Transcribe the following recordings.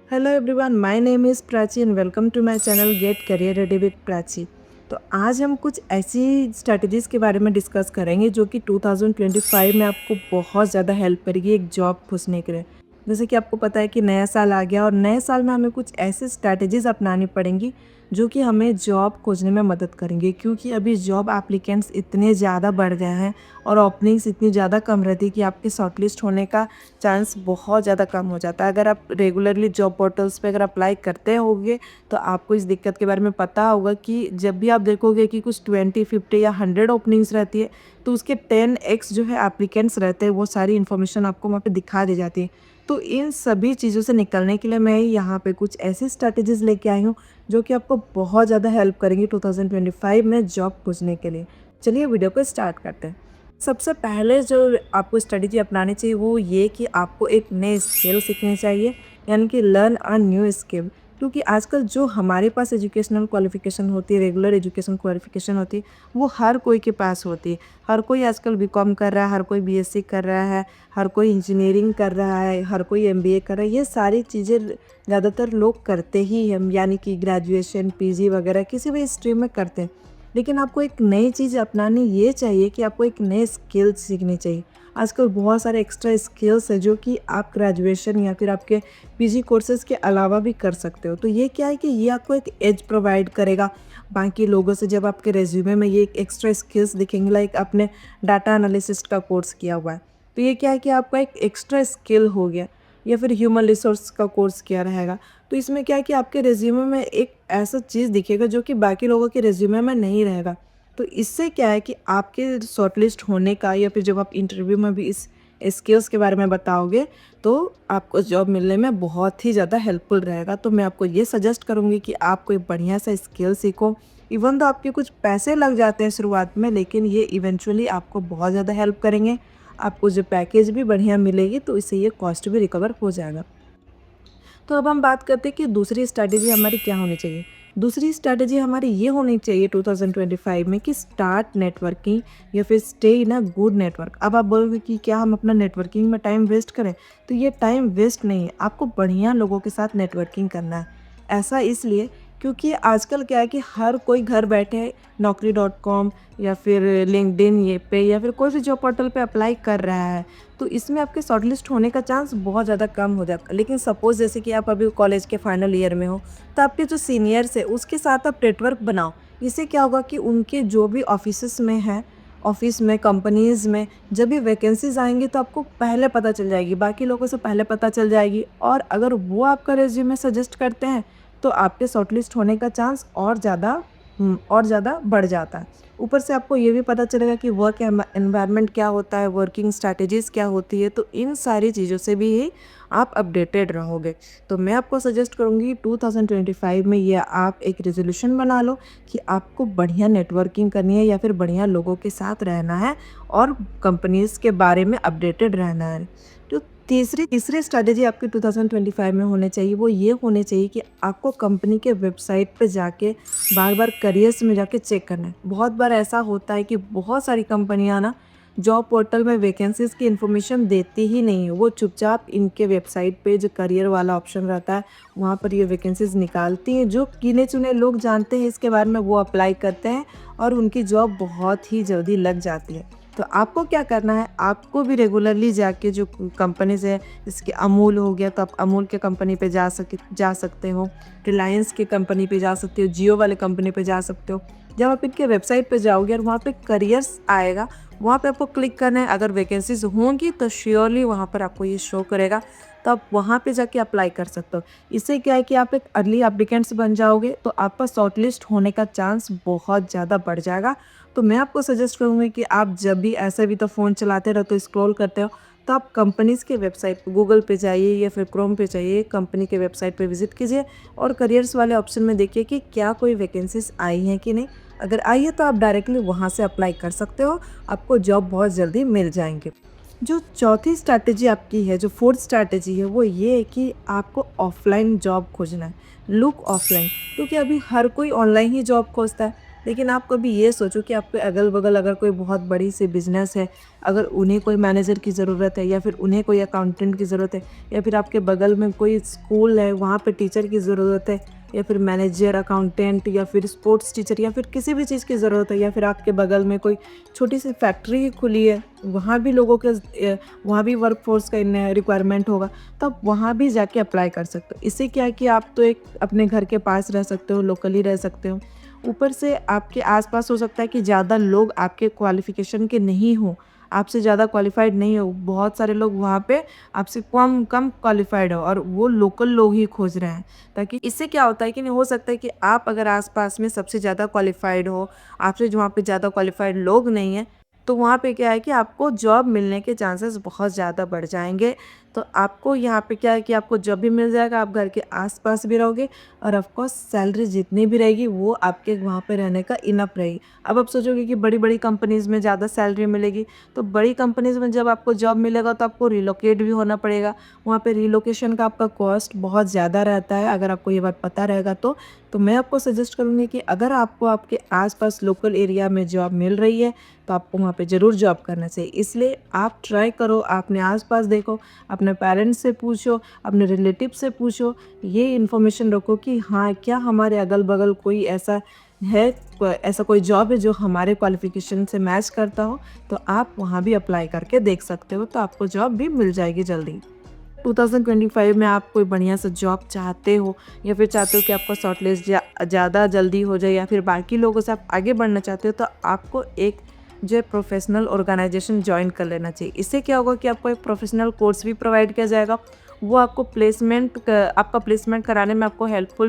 Hello everyone, my name is Prachi and welcome to my channel get career ready with Prachi. तो आज हम कुछ ऐसी स्ट्रैटेजीज़ के बारे में डिस्कस करेंगे जो कि 2025 में आपको बहुत ज़्यादा हेल्प करेगी एक जॉब खोजने के लिए। जैसे कि आपको पता है कि नया साल आ गया और नए साल में हमें कुछ ऐसी स्ट्रैटेजीज़ अपनानी पड़ेंगी जो कि हमें जॉब खोजने में मदद करेंगे, क्योंकि अभी जॉब एप्लीकेंट्स इतने ज़्यादा बढ़ गए हैं और ओपनिंग्स इतनी ज़्यादा कम रहती है कि आपके शॉर्टलिस्ट होने का चांस बहुत ज़्यादा कम हो जाता है। अगर आप रेगुलरली जॉब पोर्टल्स पे अगर अप्लाई करते होंगे तो आपको इस दिक्कत के बारे में पता होगा कि जब भी आप देखोगे कि कुछ 20, 50 या 100 ओपनिंग्स रहती है तो उसके 10x जो है एप्लीकेंट्स रहते हैं, वो सारी इन्फॉर्मेशन आपको वहाँ पे दिखा दी जाती है। तो इन सभी चीज़ों से निकलने के लिए मैं यहाँ पे कुछ ऐसी स्ट्रैटेजीज़ लेके आई हूँ जो कि आपको बहुत ज़्यादा हेल्प करेंगी 2025 में जॉब खोजने के लिए। चलिए वीडियो को स्टार्ट करते हैं। सबसे पहले जो आपको स्ट्रेटजी अपनानी चाहिए वो ये कि आपको एक नए स्किल सीखनी चाहिए, यानी कि लर्न अ न्यू स्किल। क्योंकि आजकल जो हमारे पास एजुकेशनल क्वालिफिकेशन होती है, रेगुलर एजुकेशन क्वालिफिकेशन होती है, वो हर कोई के पास होती है। हर कोई आजकल बीकॉम कर रहा है, हर कोई बीएससी कर रहा है, हर कोई इंजीनियरिंग कर रहा है, हर कोई एमबीए कर रहा है। ये सारी चीज़ें ज़्यादातर लोग करते ही हैं, यानी कि ग्रेजुएशन, पीजी वगैरह किसी भी स्ट्रीम में करते हैं। लेकिन आपको एक नई चीज़ अपनानी ये चाहिए कि आपको एक नए स्किल सीखनी चाहिए। आजकल बहुत सारे एक्स्ट्रा स्किल्स हैं जो कि आप ग्रेजुएशन या फिर आपके पीजी कोर्सेज़ के अलावा भी कर सकते हो। तो ये क्या है कि ये आपको एक एज प्रोवाइड करेगा बाकी लोगों से। जब आपके रिज्यूमे में ये एक एक्स्ट्रा स्किल्स दिखेंगे, लाइक आपने डाटा एनालिसिस का कोर्स किया हुआ है, तो ये क्या है कि आपका एक एक्स्ट्रा स्किल हो गया, या फिर ह्यूमन रिसोर्स का कोर्स किया रहेगा। तो इसमें क्या है कि आपके रिज्यूमे में एक ऐसा चीज़ दिखेगा जो कि बाकी लोगों के रिज्यूमे में नहीं रहेगा। तो इससे क्या है कि आपके शॉर्टलिस्ट होने का, या फिर जब आप इंटरव्यू में भी इस स्किल्स के बारे में बताओगे तो आपको जॉब मिलने में बहुत ही ज़्यादा हेल्पफुल रहेगा। तो मैं आपको ये सजेस्ट करूँगी कि आप कोई बढ़िया सा स्किल सीखो। इवन तो आपके कुछ पैसे लग जाते हैं शुरुआत में, लेकिन ये इवेंचुअली आपको बहुत ज़्यादा हेल्प करेंगे। आपको जो पैकेज भी बढ़िया मिलेगी तो इससे ये कॉस्ट भी रिकवर हो जाएगा। तो अब हम बात करते हैं कि दूसरी स्ट्रैटेजी हमारी क्या होनी चाहिए। दूसरी स्ट्रैटेजी हमारी ये होनी चाहिए 2025 में कि स्टार्ट नेटवर्किंग या फिर stay in a good network. अब आप बोलोगे कि क्या हम अपना नेटवर्किंग में टाइम वेस्ट करें? तो ये टाइम वेस्ट नहीं है, आपको बढ़िया लोगों के साथ नेटवर्किंग करना है। ऐसा इसलिए क्योंकि आजकल क्या है कि हर कोई घर बैठे naukri.com या फिर लिंक्डइन ये पे या फिर कोई भी जॉब पोर्टल पे अप्लाई कर रहा है। तो इसमें आपके शॉर्टलिस्ट होने का चांस बहुत ज़्यादा कम हो जाता है। लेकिन सपोज़ जैसे कि आप अभी कॉलेज के फाइनल ईयर में हो, तो आपके जो सीनियर्स है उसके साथ आप नेटवर्क बनाओ। इससे क्या होगा कि उनके जो भी ऑफिसेस में हैं, ऑफिस में, कंपनीज़ में जब भी वैकेंसीज़ आएँगी तो आपको पहले पता चल जाएगी, बाकी लोगों से पहले पता चल जाएगी। और अगर वो आपका रिज़्यूमे सजेस्ट करते हैं तो आपके शॉर्टलिस्ट होने का चांस और ज़्यादा बढ़ जाता है। ऊपर से आपको ये भी पता चलेगा कि वर्क एनवायरनमेंट क्या होता है, वर्किंग स्ट्रैटेजीज़ क्या होती है, तो इन सारी चीज़ों से भी आप अपडेटेड रहोगे। तो मैं आपको सजेस्ट करूँगी 2025 में ये आप एक रेज़ोल्यूशन बना लो कि आपको बढ़िया नेटवर्किंग करनी है या फिर बढ़िया लोगों के साथ रहना है और कंपनीज़ के बारे में अपडेटेड रहना है। तो तीसरी स्ट्रैटेजी आपकी 2025 में होनी चाहिए, वो ये होनी चाहिए कि आपको कंपनी के वेबसाइट पे जाके बार-बार करियर्स में जाके चेक करना है। बहुत बार ऐसा होता है कि बहुत सारी कंपनियाँ ना जॉब पोर्टल में वैकेंसीज़ की इन्फॉर्मेशन देती ही नहीं है। वो चुपचाप इनके वेबसाइट पे जो करियर वाला ऑप्शन रहता है, वहाँ पर ये वैकेंसीज़ निकालती हैं। जो गिने-चुने लोग जानते हैं इसके बारे में वो अप्लाई करते हैं और उनकी जॉब बहुत ही जल्दी लग जाती है। तो आपको क्या करना है, आपको भी रेगुलरली जाके जो कंपनीज़ है, जैसे अमूल हो गया तो आप अमूल के कंपनी पे जा सकते हो, रिलायंस की कंपनी पे जा सकते हो, जियो वाले कंपनी पे जा सकते हो। जब आप इनके वेबसाइट पे जाओगे और वहाँ पे करियर्स आएगा, वहाँ पे आपको क्लिक करना है। अगर वैकेंसीज़ होंगी तो श्योरली वहाँ पर आपको ये शो करेगा, तो आप वहाँ पे जाके अप्लाई कर सकते हो। इससे क्या है कि आप एक अर्ली एप्लीकेंट्स बन जाओगे, तो आपका शॉर्टलिस्ट होने का चांस बहुत ज़्यादा बढ़ जाएगा। तो मैं आपको सजेस्ट करूँगी कि आप जब भी ऐसे भी तो फ़ोन चलाते रहते हो, स्क्रॉल करते हो, तो आप कंपनीज़ के वेबसाइट गूगल पे जाइए या फिर क्रोम पे जाइए, कंपनी के वेबसाइट पे विज़िट कीजिए और करियर्स वाले ऑप्शन में देखिए कि क्या कोई वैकेंसीज़ आई हैं कि नहीं। अगर आई है तो आप डायरेक्टली वहाँ से अप्लाई कर सकते हो, आपको जॉब बहुत जल्दी मिल जाएँगे। जो चौथी स्ट्रैटेजी आपकी है, जो फोर्थ स्ट्रैटेजी है, वो ये है कि आपको ऑफ़लाइन जॉब खोजना है। लुक ऑफ़लाइन, क्योंकि अभी हर कोई ऑनलाइन ही जॉब खोजता है। लेकिन आप कभी ये सोचो कि आपके अगल-बगल अगर कोई बहुत बड़ी सी बिज़नेस है, अगर उन्हें कोई मैनेजर की ज़रूरत है या फिर उन्हें कोई अकाउंटेंट की ज़रूरत है या फिर आपके बगल में कोई स्कूल है, वहाँ पे टीचर की ज़रूरत है या फिर मैनेजर, अकाउंटेंट या फिर स्पोर्ट्स टीचर या फिर किसी भी चीज़ की ज़रूरत है या फिर आपके बगल में कोई छोटी-सी फैक्ट्री ही खुली है, वहाँ भी लोगों के वहाँ भी वर्कफ़ोर्स का इन रिक्वायरमेंट होगा, तो आप वहाँ भी जाके अप्लाई कर सकते हो। इससे क्या है कि आप तो एक अपने घर के पास रह सकते हो, लोकली रह सकते हो। ऊपर से आपके आस-पास हो सकता है कि ज़्यादा लोग आपके क्वालिफ़िकेशन के नहीं हों, आपसे ज़्यादा क्वालिफ़ाइड नहीं हो। बहुत सारे लोग वहाँ पे आपसे कम कम क्वालिफ़ाइड हो और वो लोकल लोग ही खोज रहे हैं। ताकि इससे क्या होता है कि नहीं हो सकता है कि आप अगर आस-पास में सबसे ज़्यादा क्वालिफ़ाइड हो, आपसे जो वहाँ पे ज़्यादा क्वालिफ़ाइड लोग नहीं हैं, तो वहाँ पे क्या है कि आपको जॉब मिलने के चांसेस बहुत ज़्यादा बढ़ जाएँगे। तो आपको यहाँ पे क्या है कि आपको जॉब भी मिल जाएगा, आप घर के आस-पास भी रहोगे और ऑफ कोर्स सैलरी जितनी भी रहेगी वो आपके वहाँ पे रहने का इनफ रहेगी। अब आप सोचोगे कि बड़ी-बड़ी कंपनीज़ में ज़्यादा सैलरी मिलेगी, तो बड़ी कंपनीज़ में जब आपको जॉब मिलेगा तो आपको रिलोकेट भी होना पड़ेगा। वहाँ पे रिलोकेशन का आपका कॉस्ट बहुत ज़्यादा रहता है, अगर आपको ये बात पता रहेगा तो। तो मैं आपको सजेस्ट करूँगी कि अगर आपको आपके आस-पास लोकल एरिया में जॉब मिल रही है, तो आपको वहाँ पे ज़रूर जॉब करना चाहिए। इसलिए आप ट्राई करो, अपने आस-पास देखो, अपने पेरेंट्स से पूछो, अपने रिलेटिव से पूछो, ये इन्फॉर्मेशन रखो कि हाँ, क्या हमारे अगल-बगल कोई ऐसा है, ऐसा कोई जॉब है जो हमारे क्वालिफ़िकेशन से मैच करता हो, तो आप वहाँ भी अप्लाई करके देख सकते हो, तो आपको जॉब भी मिल जाएगी जल्दी। 2025 में आप कोई बढ़िया सा जॉब चाहते हो या फिर चाहते हो कि आपका शॉर्टलिस्ट ज़्यादा जल्दी हो जाए या फिर बाकी लोगों से आप आगे बढ़ना चाहते हो, तो आपको एक जो है प्रोफेशनल ऑर्गेनाइजेशन ज्वाइन कर लेना चाहिए। इससे क्या होगा कि आपको एक प्रोफेशनल कोर्स भी प्रोवाइड किया जाएगा, वो आपको आपका प्लेसमेंट कराने में आपको हेल्प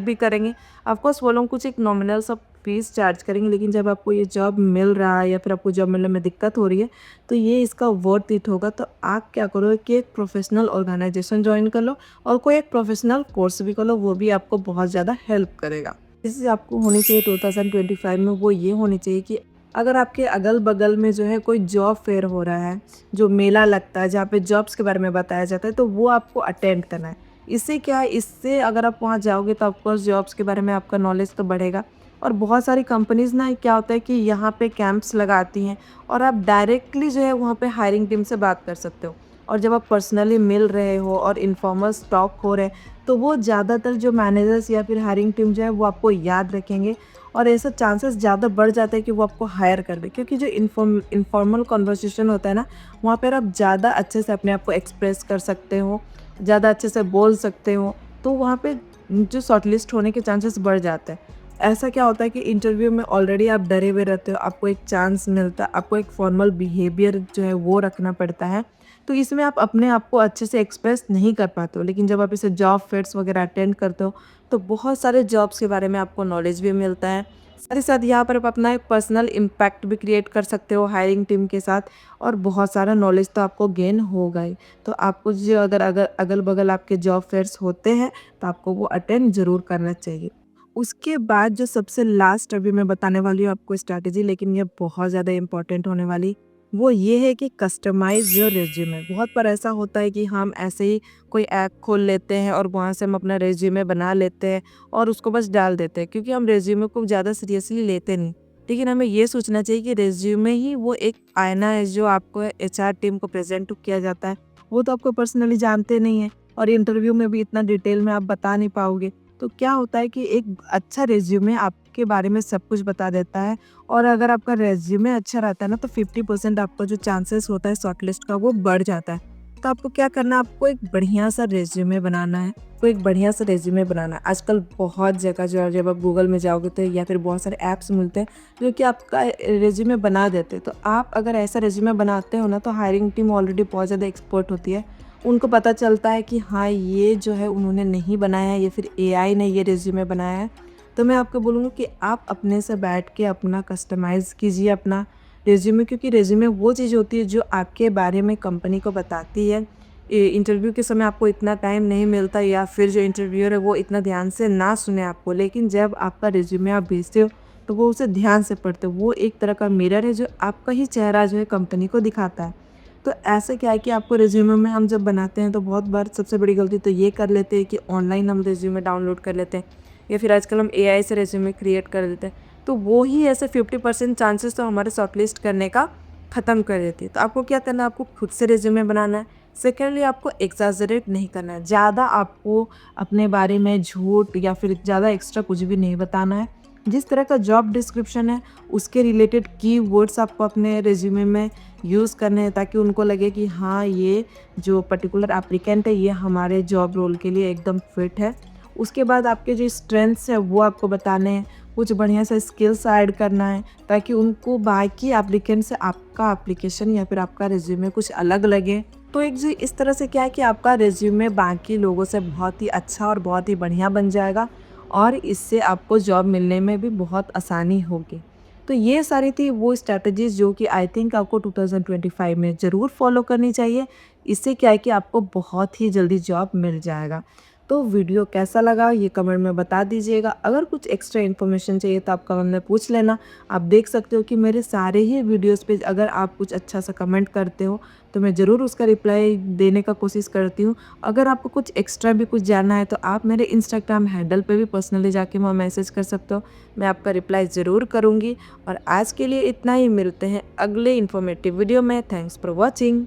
भी करेंगे। ऑफकोर्स वो लोग कुछ एक नॉमिनल सा फीस चार्ज करेंगे, लेकिन जब आपको ये जॉब मिल रहा है या फिर आपको जॉब मिलने में दिक्कत हो रही है, तो ये इसका वर्थ इट होगा। तो आप क्या करो कि एक प्रोफेशनल ऑर्गेनाइजेशन ज्वाइन कर लो और कोई एक प्रोफेशनल कोर्स भी कर लो, वो भी आपको बहुत ज़्यादा हेल्प करेगा। इससे आपको होनी चाहिए 2025 में वो ये होनी चाहिए कि अगर आपके अगल-बगल में जो है कोई जॉब फेयर हो रहा है, जो मेला लगता है जहाँ पे जॉब्स के बारे में बताया जाता है, तो वो आपको अटेंड करना है। इससे क्या है, इससे अगर आप वहाँ जाओगे तो ऑफ कोर्स जॉब्स के बारे में आपका नॉलेज तो बढ़ेगा और बहुत सारी कंपनीज़ ना क्या होता है कि यहाँ पे कैंप्स लगाती हैं और आप डायरेक्टली जो है वहाँ पे हायरिंग टीम से बात कर सकते हो। और जब आप पर्सनली मिल रहे हो और इन्फॉर्मल टॉक हो रहे हैं, तो वो ज़्यादातर जो मैनेजर्स या फिर हायरिंग टीम जो है वो आपको याद रखेंगे और ऐसा चांसेस ज़्यादा बढ़ जाता है कि वो आपको हायर कर दे, क्योंकि जो इनफॉर्मल कन्वर्सेशन होता है ना, वहाँ पर आप ज़्यादा अच्छे से अपने आप को एक्सप्रेस कर सकते हो, ज़्यादा अच्छे से बोल सकते हो, तो वहाँ पे जो शॉर्टलिस्ट होने के चांसेस बढ़ जाते हैं। ऐसा क्या होता है कि इंटरव्यू में ऑलरेडी आप डरे हुए रहते हो, आपको एक चांस मिलता है, आपको एक फॉर्मल बिहेवियर जो है वो रखना पड़ता है, तो इसमें आप अपने आप को अच्छे से एक्सप्रेस नहीं कर पाते हो। लेकिन जब आप इसे जॉब फेयर्स वगैरह अटेंड करते हो, तो बहुत सारे जॉब्स के बारे में आपको नॉलेज भी मिलता है। साथ ही साथ यहाँ पर आप अपना एक पर्सनल इम्पैक्ट भी क्रिएट कर सकते हो हायरिंग टीम के साथ और बहुत सारा नॉलेज तो आपको गेन होगा ही। तो आपको जो अगर अगर अगल-बगल आपके जॉब फेयर्स होते हैं, तो आपको वो अटेंड ज़रूर करना चाहिए। उसके बाद जो सबसे लास्ट अभी मैं बताने वाली हूँ आपको स्ट्रैटेजी, लेकिन ये बहुत ज़्यादा इम्पोर्टेंट होने वाली, वो ये है कि कस्टमाइज़ योर रिज़्यूमे। बहुत बार ऐसा होता है कि हम ऐसे ही कोई ऐप खोल लेते हैं और वहाँ से हम अपना रिज़्यूमे बना लेते हैं और उसको बस डाल देते हैं, क्योंकि हम रिज़्यूमे को ज़्यादा सीरियसली लेते नहीं। लेकिन हमें ये सोचना चाहिए कि रिज़्यूमे ही वो एक आईना है जो आपको एचआर टीम को प्रेज़ेंट किया जाता है। वो तो आपको पर्सनली जानते नहीं हैं और इंटरव्यू में भी इतना डिटेल में आप बता नहीं पाओगे। तो क्या होता है कि एक अच्छा रिज़्यूमे आपके बारे में सब कुछ बता देता है और अगर आपका रिज़्यूमे अच्छा रहता है ना, तो 50% आपका जो चांसेस होता है शॉर्टलिस्ट का वो बढ़ जाता है। तो आपको क्या करना है, आपको एक बढ़िया-सा रिज़्यूमे बनाना है, तो एक बढ़िया-सा रिज़्यूमे बनाना है। आजकल बहुत जगह जो है जब आप गूगल में जाओगे तो या फिर बहुत सारे ऐप्स मिलते हैं जो कि आपका रिज़्यूमे बना देते हैं। तो आप अगर ऐसा रिज़्यूमे बनाते हो ना, तो हायरिंग टीम ऑलरेडी बहुत ज़्यादा एक्सपर्ट होती है। उनको पता चलता है कि हाँ, ये जो है उन्होंने नहीं बनाया है या फिर एआई ने ये रिज़्यूमे बनाया है। तो मैं आपको बोलूँगी कि आप अपने से बैठ के अपना कस्टमाइज़ कीजिए अपना रिज़्यूमे, क्योंकि रिज़्यूमे वो चीज़ होती है जो आपके बारे में कंपनी को बताती है। इंटरव्यू के समय आपको इतना टाइम नहीं मिलता या फिर जो इंटरव्यूअर है वो इतना ध्यान से ना सुने आपको, लेकिन जब आपका रिज़्यूमे आप भेजते हो तो वो उसे ध्यान से पढ़ते हो। वो एक तरह का मिरर है जो आपका ही चेहरा जो है कंपनी को दिखाता है। तो ऐसे क्या है कि आपको रिज़्यूमे में हम जब बनाते हैं तो बहुत बार सबसे बड़ी गलती तो ये कर लेते हैं कि ऑनलाइन हम रिज़्यूमे डाउनलोड कर लेते हैं या फिर आजकल हम एआई से रिज़्यूमे क्रिएट कर देते हैं। तो वो ही ऐसे 50% चांसेस तो हमारे शॉर्टलिस्ट करने का ख़त्म कर देती है। तो आपको क्या करना है, आपको खुद से रिज्यूमे बनाना है। सेकेंडली आपको एग्जैजरेट नहीं करना है, ज़्यादा आपको अपने बारे में झूठ या फिर ज़्यादा एक्स्ट्रा कुछ भी नहीं बताना है। जिस तरह का जॉब डिस्क्रिप्शन है उसके रिलेटेड कीवर्ड्स आपको अपने रिज्यूमे में यूज़ करने हैं, ताकि उनको लगे कि हाँ, ये जो पर्टिकुलर एप्लीकेंट है ये हमारे जॉब रोल के लिए एकदम फिट है। उसके बाद आपके जो स्ट्रेंथ्स है वो आपको बताने हैं, कुछ बढ़िया सा स्किल्स ऐड करना है, ताकि उनको बाकी एप्लीकेंट से आपका एप्लीकेशन या फिर आपका रिज्यूमे कुछ अलग लगे। तो एक जो इस तरह से क्या है कि आपका रिज्यूमे बाकी लोगों से बहुत ही अच्छा और बहुत ही बढ़िया बन जाएगा, और इससे आपको जॉब मिलने में भी बहुत आसानी होगी। तो ये सारी थी वो स्ट्रैटेजीज़ जो कि आई थिंक आपको 2025 में ज़रूर फॉलो करनी चाहिए। इससे क्या है कि आपको बहुत ही जल्दी जॉब मिल जाएगा। तो वीडियो कैसा लगा ये कमेंट में बता दीजिएगा। अगर कुछ एक्स्ट्रा इन्फॉर्मेशन चाहिए तो आप कमेंट में पूछ लेना। आप देख सकते हो कि मेरे सारे ही वीडियोस पे अगर आप कुछ अच्छा सा कमेंट करते हो तो मैं ज़रूर उसका रिप्लाई देने का कोशिश करती हूँ। अगर आपको कुछ एक्स्ट्रा भी कुछ जानना है तो आप मेरे इंस्टाग्राम हैंडल पे भी पर्सनली जाके वहाँ मैसेज कर सकते हो, मैं आपका रिप्लाई ज़रूर करूँगी। और आज के लिए इतना ही, मिलते हैं अगले इन्फॉर्मेटिव वीडियो में। Thanks for watching.